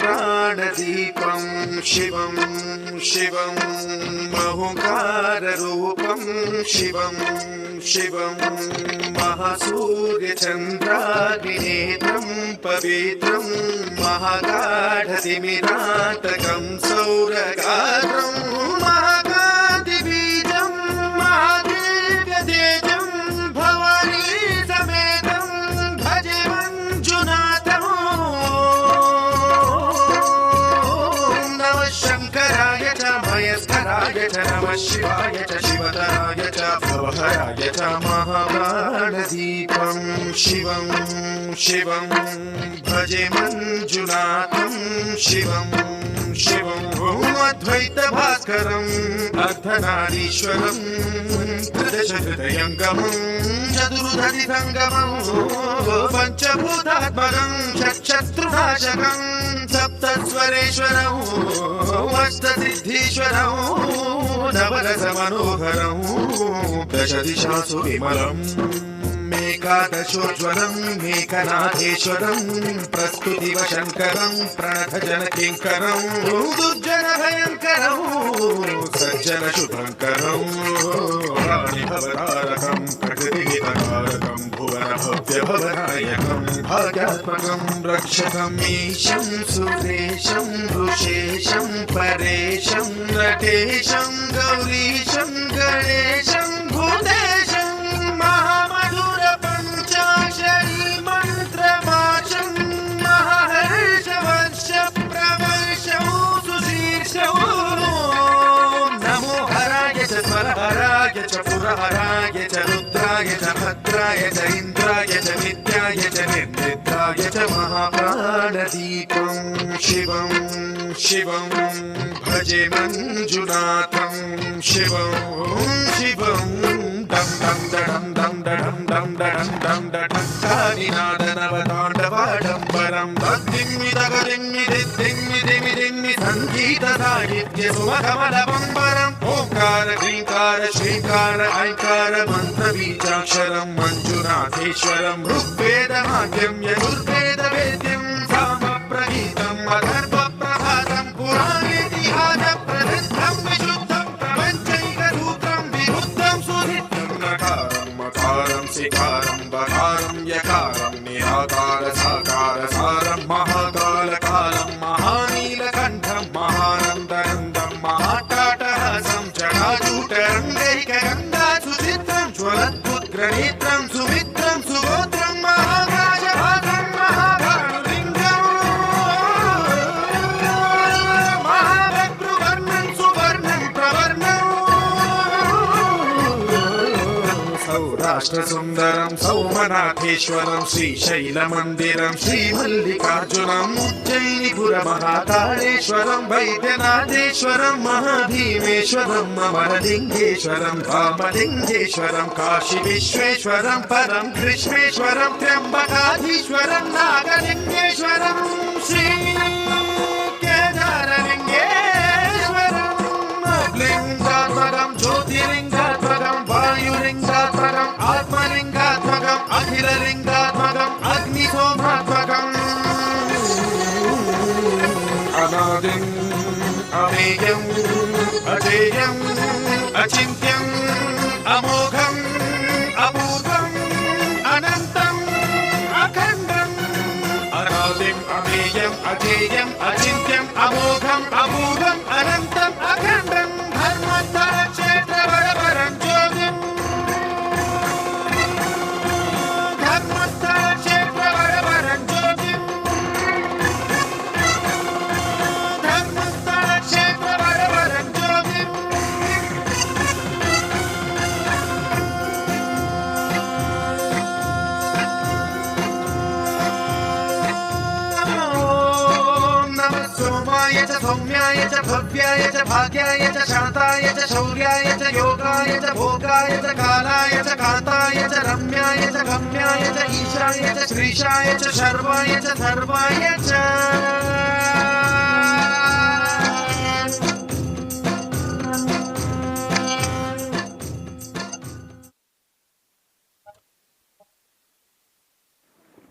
महाप्राणदीपं शिवं शिवं महुकाररूपं शिवं शिवं महासूर्यचन्द्राग्निनेत्रं पवित्रं महागाढतिमिरातकं सौरगात्रं महाकान्तिबीजं महादिव्यतेजं भवानी समेतं भजे मञ्जुनाथं। नमः शङ्कराय च मयस्कराय च नमः शिवाय च शिवतराय च भवहराय च महाप्राणदीपं शिवं शिवं भजे मञ्जुनाथं शिवं शिवं अद्वैतभास्करम् अर्धनारीश्वरं त्रिदशहृदयङ्गमं चतुर्धरिसङ्गमं पञ्चभूतात्मकं षट्शत्रुनाशकं सप्तस्वरेश्वरं अष्टसिद्धीश्वरं नवरसमनोहरं दशदिशासु विमलम् एकादशोज्वलं मेघनाथेश्वरं प्रस्तुतिवशङ्करं प्रणतजनकिङ्करं दुर्जनभयङ्करं सज्जनशुभङ्करं भवतारकं प्रकृतिहितकारकं भुवनभव्यभवनायकं भाग्यात्मकं रक्षकम् ईशं सुरेशं ऋषेशं परेशं नटेशं गौरीशं गणेशं भूतेशं महामधुरपञ्चाक्षरी मन्त्रमाशं महर्षवर्षप्रवर्षं सुशीर्षं नमो हराय च स्वरहराय च पुरहराय च रुद्राय च भद्राय च इन्द्राय च नित्याय च निर्निद्राय च महाप्राणदीपं शिवं शिवं भजे मञ्जुनाथं शिवं शिवं दं दं दडं दं दडं दं दडं दं दडं कानिनादनवताण्डवाडम्बरं तद्दिम्मिदगदिम्मिदिम्मिदिम्मिदिम्मि सङ्गीतसाहित्यसुमकमलबम्बरम् ओङ्कार ह्रीङ्कार श्रीकार ऐकार मन्त्रबीजाक्षरं मञ्जुनाथेश्वरं ऋग्वेदमाद्यं यजुर्वेदवेद्यं सामप्रगीतम् अथर्वप्रभातं पुराणेतिहासप्रसिद्धं विशुद्धं प्रपञ्चैकसूत्रं विरुद्धं सुधितं नकारं मकारं सिकारं बकारं यकारं निराकार साकार सारं महाकालकालं महानीलकण्ठं महानन्दनन्दं महाटाटहासं जटाजूटरङ्गैकगङ्गासुचित्रं ज्वलद्भुद्ग्रनेत्रं सुमित्रं सुगोत्रं महाराजभासं महाभानुलिङ्गं महाभद्रुवर्णं सुवर्णं प्रवर्णं सौराष्ट्रसुन्दरं सौमनाथेश्वरं श्रीशैलमन्दिरं श्रीमल्लिकार्जुनम् उज्जयिनिपुरमहाकालेश्वरं वैद्यनाथेश्वरं महाभीमेश्वरं अमरलिङ्गेश्वरं रामलिङ्गेश्वरं काशीविश्वेश्वरं परं कृष्णेश्वरं त्र्यम्बकाधीश्वरं नागलिङ्गेश्वरं श्रीकेदारलिङ्गेश्वरं लिङ्गात्मकं ज्योतिर्लिङ्गात्मकं वायुलिङ्गात्मकं आत्मलिङ्गात्मकम् अखिललिङ्गात्मकम् अग्निसोमात्मकम् अनादिम् अमेयम् अजेयम् अचिन्त्यम् अमोघम् अपूर्वम् अनन्तम् अखण्डम् अनादिम् अमेयम् अजेयम् अचिन्त्यम् अमोघम् अपूर्वम् अनन्तम् अखण्डम् धर्मस्थलक्षेत्रवरवरं ज्योतिम् धर्मस्थलक्षेत्रवरवरं ज्योतिम् धर्मस्थलक्षेत्रवरवरं ज्योतिम् नमः सोमाय च सौम्याय च भव्याय च भाग्याय च शान्ताय च शौर्याय च योगाय च भोगाय च कालाय च कान्ताय च रम्याय च गम्याय च ईशाय च श्रीशाय च शर्वाय च सर्वाय च